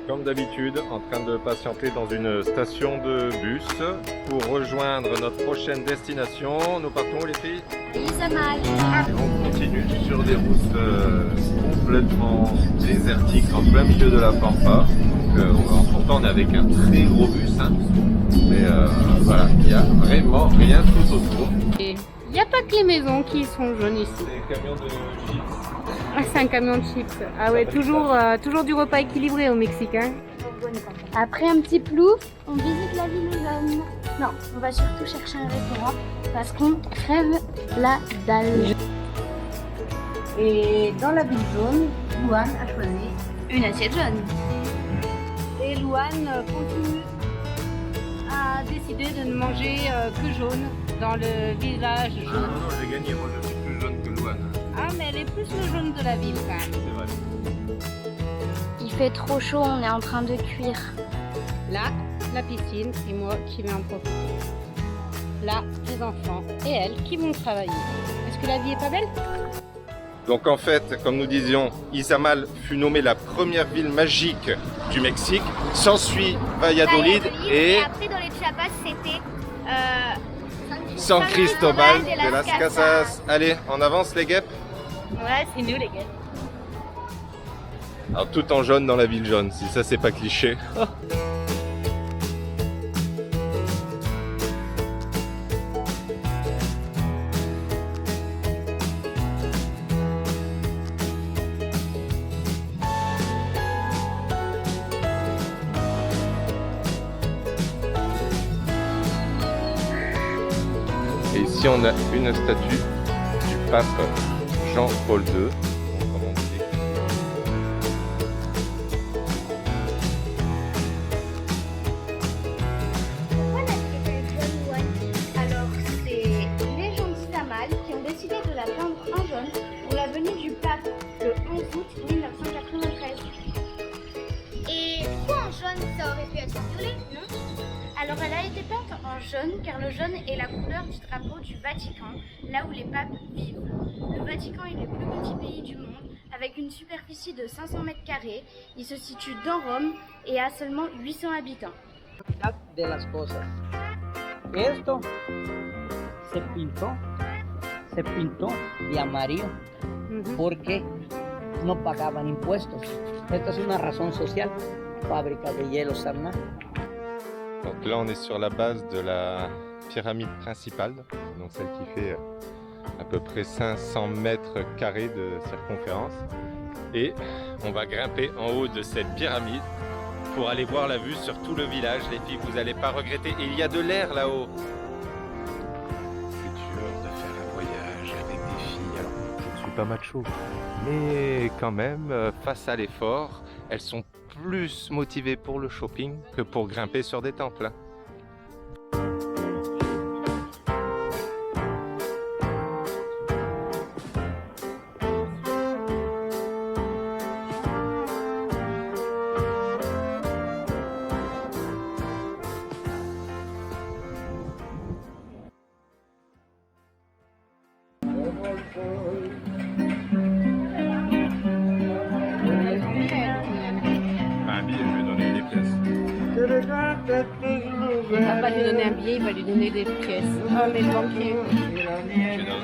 Comme d'habitude, en train de patienter dans une station de bus pour rejoindre notre prochaine destination. Nous partons les filles. Izamal. Et on continue sur des routes complètement désertiques en plein milieu de la Pampa. Donc, pourtant on est avec un très gros bus, hein. Mais voilà, il n'y a vraiment rien tout autour. Il n'y a pas que les maisons qui sont jaunes ici. Des camions de chips. Ah, c'est un camion de chips. Ah ouais, toujours du repas équilibré au Mexique. Hein. Après un petit plouf, on visite la ville jaune. Non, on va surtout chercher un restaurant parce qu'on crève la dalle. Et dans la ville jaune, Louane a choisi Une assiette jaune. et Louane continue à décider de ne manger que jaune dans le village Non, jaune. non, j'ai gagné, moi je suis plus jaune que Louane. Ah, mais elle est plus le jaune de la ville quand même. C'est vrai. Il fait trop chaud, on est en train de cuire. Là, la piscine et moi qui vais en profiter. Là, les enfants et elle qui vont travailler. Est-ce que la vie est pas belle? Donc en fait, comme nous disions, Izamal fut nommée la première ville magique du Mexique. S'ensuit Valladolid et après dans les Chiapas c'était San Cristobal de las Casas. Allez, on avance les guêpes. Ouais, c'est nous les gars. Alors tout en jaune dans la ville jaune, si ça c'est pas cliché. Et ici on a une statue du pape Jean-Paul II. Donc, comme on dit. Pourquoi la tête jaune Louane? Alors c'est les gens d'Izamal qui ont décidé de la peindre en jaune pour la venue du pape le 11 août 1993. Et pourquoi en jaune? Ça aurait pu être violet, non? Alors elle a été peinte en jaune car le jaune est la couleur du drapeau du Vatican, là où les papes vivent. Le Vatican est le plus petit pays du monde avec une superficie de 500 mètres carrés. Il se situe dans Rome et a seulement 800 habitants. De las cosas. Esto se pintó de amarillo porque no pagaban impuestos. Esto es una razón social. Fábrica de hielo Sarna. Donc là on est sur la base de la pyramide principale, donc celle qui fait à peu près 500 mètres carrés de circonférence. Et on va grimper en haut de cette pyramide pour aller voir la vue sur tout le village. Les filles, vous n'allez pas regretter. Et il y a de l'air là-haut. C'est dur de faire un voyage avec des filles. Alors, je ne suis pas macho, mais quand même, face à l'effort, elles sont plus motivées pour le shopping que pour grimper sur des temples. Un billet, je vais donner des pièces. Il va pas lui donner un billet, il va lui donner des pièces. Ah, mais le banquier. Je donne.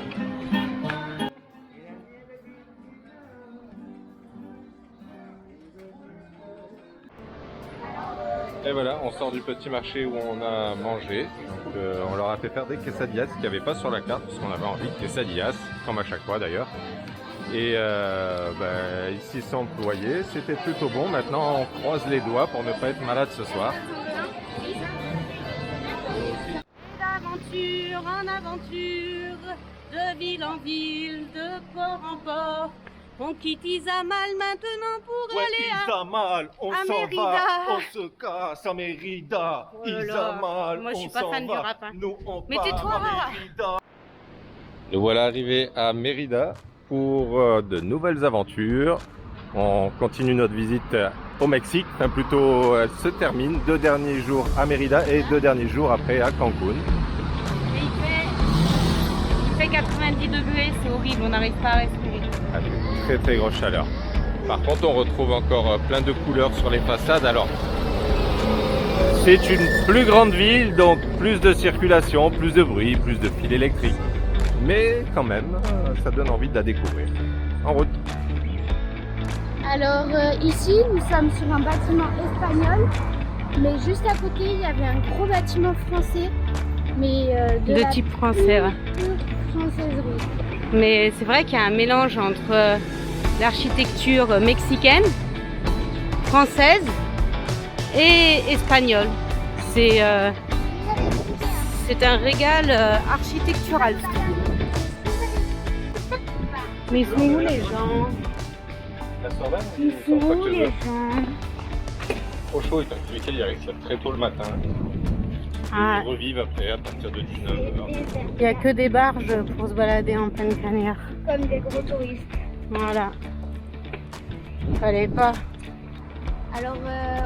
Et voilà, on sort du petit marché où on a mangé. Donc, on leur a fait faire des quesadillas qu'il n'y avait pas sur la carte, parce qu'on avait envie de quesadillas, comme à chaque fois d'ailleurs. Et ils s'y sont employés, c'était plutôt bon. Maintenant, on croise les doigts pour ne pas être malade ce soir. D'aventure en aventure, de ville en ville, de port en port. On quitte Izamal maintenant pour aller à... Izamal, on à s'en Mérida. va, on se casse à Mérida. Oh là là. Izamal, Moi, je suis on pas s'en fan du va. rap, hein. Nous, on Mais part tais-toi. à Mérida. Le voilà arrivé à Mérida pour de nouvelles aventures. On continue notre visite au Mexique, enfin plutôt elle se termine. 2 derniers jours à Mérida et 2 derniers jours après à Cancun. Et il fait 90 degrés, c'est horrible, on n'arrive pas à respirer. Avec une très très grosse chaleur. Par contre, on retrouve encore plein de couleurs sur les façades. Alors, c'est une plus grande ville, donc plus de circulation, plus de bruit, plus de fils électriques. Mais quand même, ça donne envie de la découvrir. En route. Alors ici, nous sommes sur un bâtiment espagnol, mais juste à côté, il y avait un gros bâtiment français, mais De type français, ouais. Françaiserie. Mais c'est vrai qu'il y a un mélange entre l'architecture mexicaine, française et espagnole. C'est un régal architectural. Mais ils sont où les gens? Ils sont où les gens? Trop chaud étant donné qu'il arrive très tôt le matin. Ah, Ils revivent après à partir de 19h. il n'y a que des barges pour se balader en pleine canière. Comme des gros touristes. Voilà. Fallait pas. Alors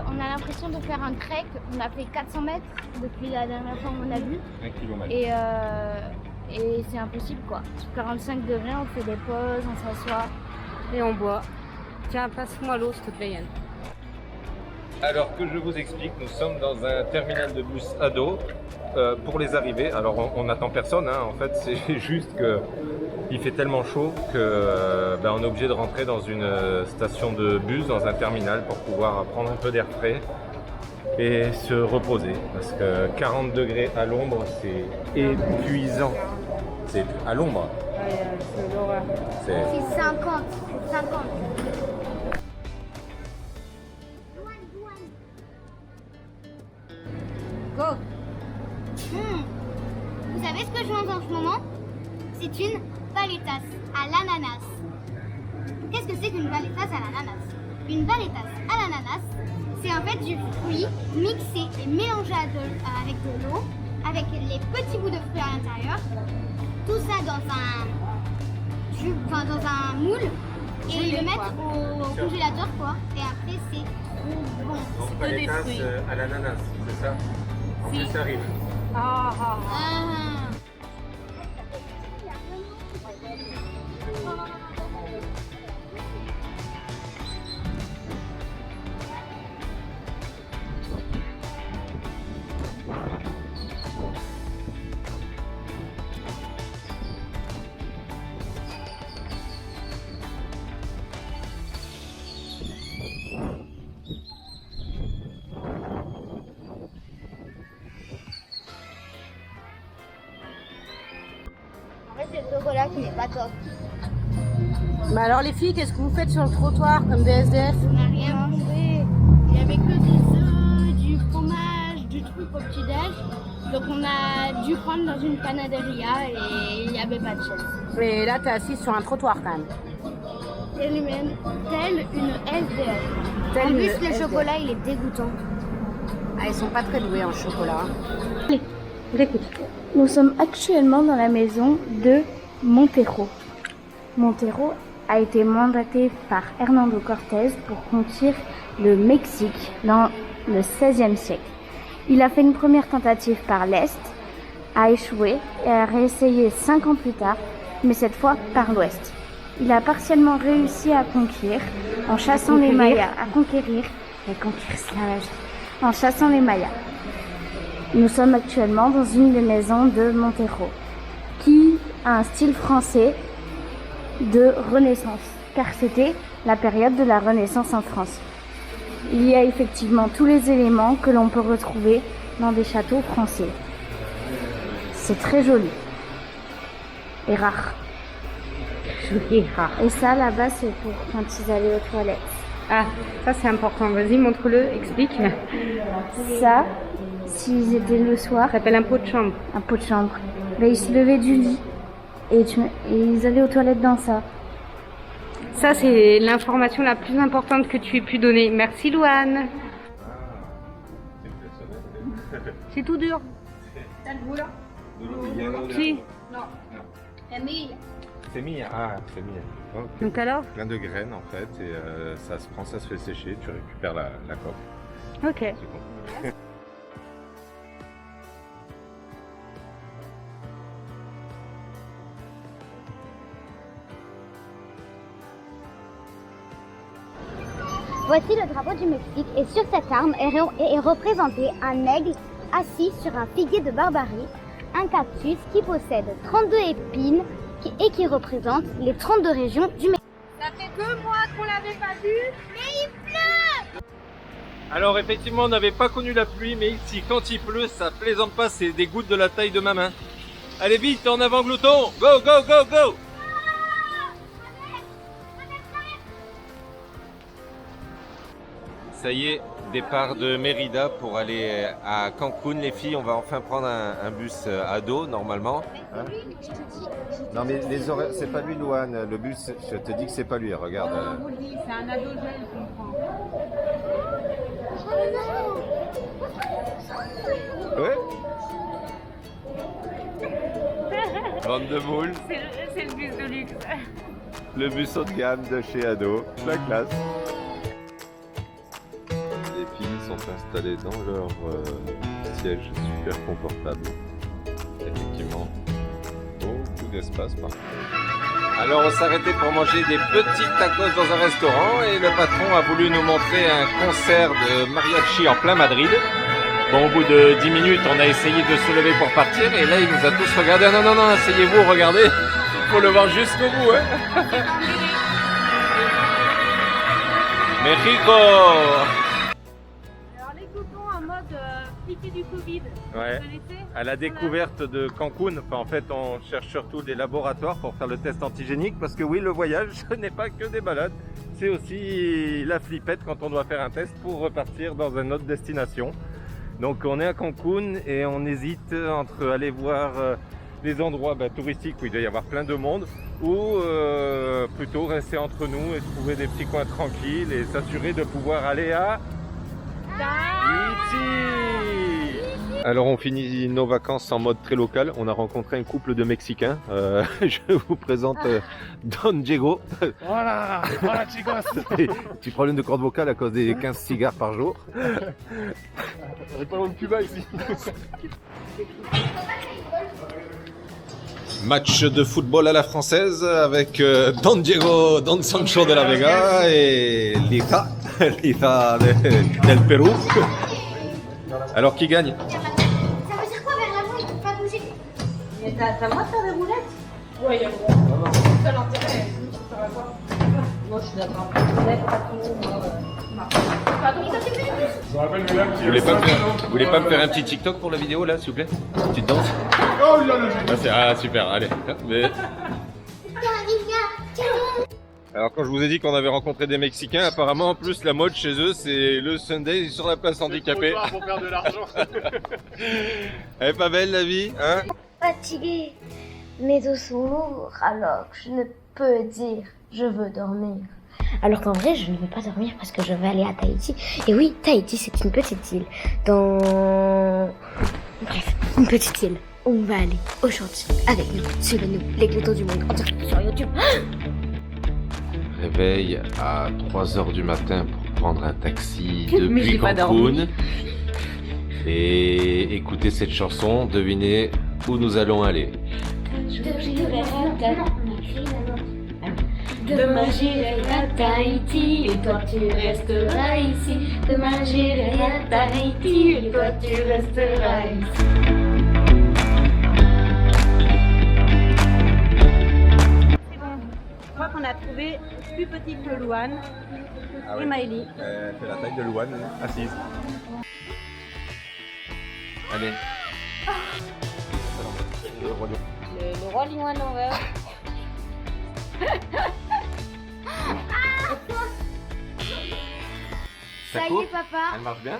on a l'impression de faire un trek, on a fait 400 mètres depuis la dernière fois qu'on a vu. 1 km. Et c'est impossible quoi. Sur 45 degrés, on fait des pauses, on s'assoit. Et on boit. Tiens, passe-moi l'eau, s'il te plaît, Yann. Alors que je vous explique, nous sommes dans un terminal de bus à dos pour les arrivées. Alors on n'attend personne, hein. En fait c'est juste que il fait tellement chaud que on est obligé de rentrer dans une station de bus, dans un terminal pour pouvoir prendre un peu d'air frais et se reposer. Parce que 40 degrés à l'ombre, c'est épuisant. C'est à l'ombre. C'est l'horreur. C'est... C'est 50. Go. Vous savez ce que je mange en ce moment? C'est une paletas à l'ananas. Qu'est-ce que c'est qu'une paletas à l'ananas? Une paletas à l'ananas, c'est en fait du fruit mixé et mélangé avec de l'eau, avec les petits bouts de fruits à l'intérieur. Tout ça dans un moule et ils le mettent au congélateur quoi. Et après c'est trop bon. Donc que des paletas fruits. à l'ananas, c'est ça? En plus ça arrive. Ah. En fait c'est le chocolat qui n'est pas top. Bah alors les filles, qu'est-ce que vous faites sur le trottoir comme des SDF? On n'a rien trouvé. Il n'y avait que des œufs, du fromage, du truc au petit-déj. Donc on a dû prendre dans une panaderia et il n'y avait pas de chaise. Mais là, t'es assise sur un trottoir quand même. Telle une SDF. Telle En une plus, le SDF. chocolat, il est dégoûtant. Ah, ils sont pas très doués en chocolat. Allez, j'écoute. Nous sommes actuellement dans la maison de Montero. Montero a été mandaté par Hernando Cortés pour conquérir le Mexique dans le XVIe siècle. Il a fait une première tentative par l'Est, a échoué et a réessayé 5 ans plus tard, mais cette fois par l'Ouest. Il a partiellement réussi à conquérir en chassant les Mayas, en chassant les Mayas. Nous sommes actuellement dans une des maisons de Montero, qui a un style français de Renaissance, car c'était la période de la Renaissance en France. Il y a effectivement tous les éléments que l'on peut retrouver dans des châteaux français. C'est très joli et rare. Joli, rare. Et ça, là-bas, c'est pour quand ils allaient aux toilettes. Ah, ça c'est important. Vas-y, montre-le, explique. Ça, s'ils étaient le soir, Ça s'appelle un pot de chambre. un pot de chambre, ben, ils se levaient du lit et ils allaient aux toilettes dans ça. Ça, c'est l'information la plus importante que tu aies pu donner. Merci, Louane. C'est tout dur. Si. C'est mis, ah, c'est mis. Ok. Donc alors? Plein de graines en fait, et ça se prend, ça se fait sécher, tu récupères la coque. Ok. C'est bon. Voici le drapeau du Mexique et sur cette arme est représenté un aigle assis sur un figuier de Barbarie, un cactus qui possède 32 épines et qui représente les 32 régions du Mexique. Ça fait 2 mois qu'on l'avait pas vu, mais il pleut. Alors effectivement, on n'avait pas connu la pluie, mais ici, quand il pleut, ça plaisante pas, c'est des gouttes de la taille de ma main. Allez vite, en avant glouton. Go, go, go, go. Ça y est, départ de Mérida pour aller à Cancun. Les filles, on va enfin prendre un bus ado normalement. Hein? Non mais les horaires, c'est pas lui Louane, le bus, je te dis que c'est pas lui, regarde. On vous le dit, c'est un ado jeune qu'on prend. Ouais. Bande de moules. C'est le bus de luxe. Le bus haut de gamme de chez Ado, la classe. Les filles sont installées dans leur siège super confortable. Effectivement, beaucoup d'espace par contre. Alors on s'arrêtait pour manger des petits tacos dans un restaurant et le patron a voulu nous montrer un concert de mariachi en plein Madrid. Bon, au bout de 10 minutes, on a essayé de se lever pour partir et là il nous a tous regardé. Ah, non, non, non, asseyez-vous, regardez, il faut le voir jusqu'au bout. Hein. Mexico. Alors les coupons en mode piqué du Covid. Ouais. Vous connaissez ? À la découverte de Cancun, enfin, en fait on cherche surtout des laboratoires pour faire le test antigénique parce que oui, le voyage ce n'est pas que des balades, c'est aussi la flippette quand on doit faire un test pour repartir dans une autre destination. Donc on est à Cancun et on hésite entre aller voir des endroits touristiques où il doit y avoir plein de monde ou plutôt rester entre nous et trouver des petits coins tranquilles et s'assurer de pouvoir aller à Tahiti. Alors on finit nos vacances en mode très local. On a rencontré un couple de Mexicains. Je vous présente Don Diego. Voilà, voilà chicos. Petit problème de corde vocale à cause des 15 cigares par jour. On est pas loin de Cuba ici. Match de football à la française avec Don Diego, Don Sancho de la Vega et Lita del Pérou. Alors qui gagne? Ça veut dire quoi vers l'avant, il ne peut pas bouger? Mais t'as le droit de faire des roulettes ? Ouais, il y a le droit. C'est ça l'intérêt. Moi je suis d'accord. Je vous rappelle, mesdames, Vous voulez pas me faire un petit TikTok pour la vidéo là, s'il vous plaît? Une petite danse? Oh, il a le Super, allez. Alors quand je vous ai dit qu'on avait rencontré des Mexicains, apparemment en plus la mode chez eux c'est le Sunday sur la place handicapée. pour faire de l'argent. Elle est pas belle la vie, hein? Fatiguée, mes os sont lourds, alors je ne peux dire je veux dormir. Alors qu'en vrai, je ne veux pas dormir parce que je vais aller à Tahiti. Et oui, Tahiti, c'est une petite île. Bref, une petite île où on va aller aujourd'hui avec nous. Suivez-nous, les gloutons du monde, en direct sur YouTube. Réveil à 3h du matin pour prendre un taxi Mais depuis j'ai pas Cancun. dormi. Et écoutez cette chanson, devinez où nous allons aller. Demain j'irai à Tahiti et toi tu resteras ici. Demain j'irai à Tahiti et toi tu resteras ici. Je crois qu'on a trouvé plus petit que Louane et Maëlie. Elle fait la taille de Louane, assise. Allez. Le roi lion à l'envers. Ça Ça y coupe? est papa. Elle marche bien?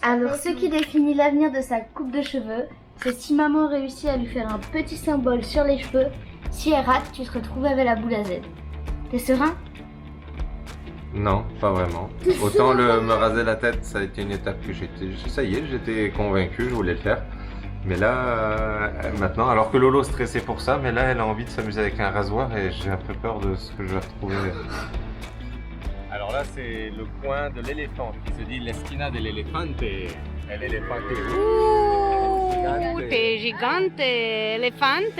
Alors ce qui définit l'avenir de sa coupe de cheveux, c'est si maman réussit à lui faire un petit symbole sur les cheveux. Si elle rate, tu te retrouves avec la boule à Z. T'es serein? Non, pas vraiment. Autant me raser la tête, ça a été une étape que j'étais convaincu, je voulais le faire. Mais là, maintenant, alors que Lolo stressait pour ça, mais là, elle a envie de s'amuser avec un rasoir et j'ai un peu peur de ce que je vais retrouver. Alors là, c'est le coin de l'éléphant qui se dit l'esquina de l'elefante. T'es gigante, elefante.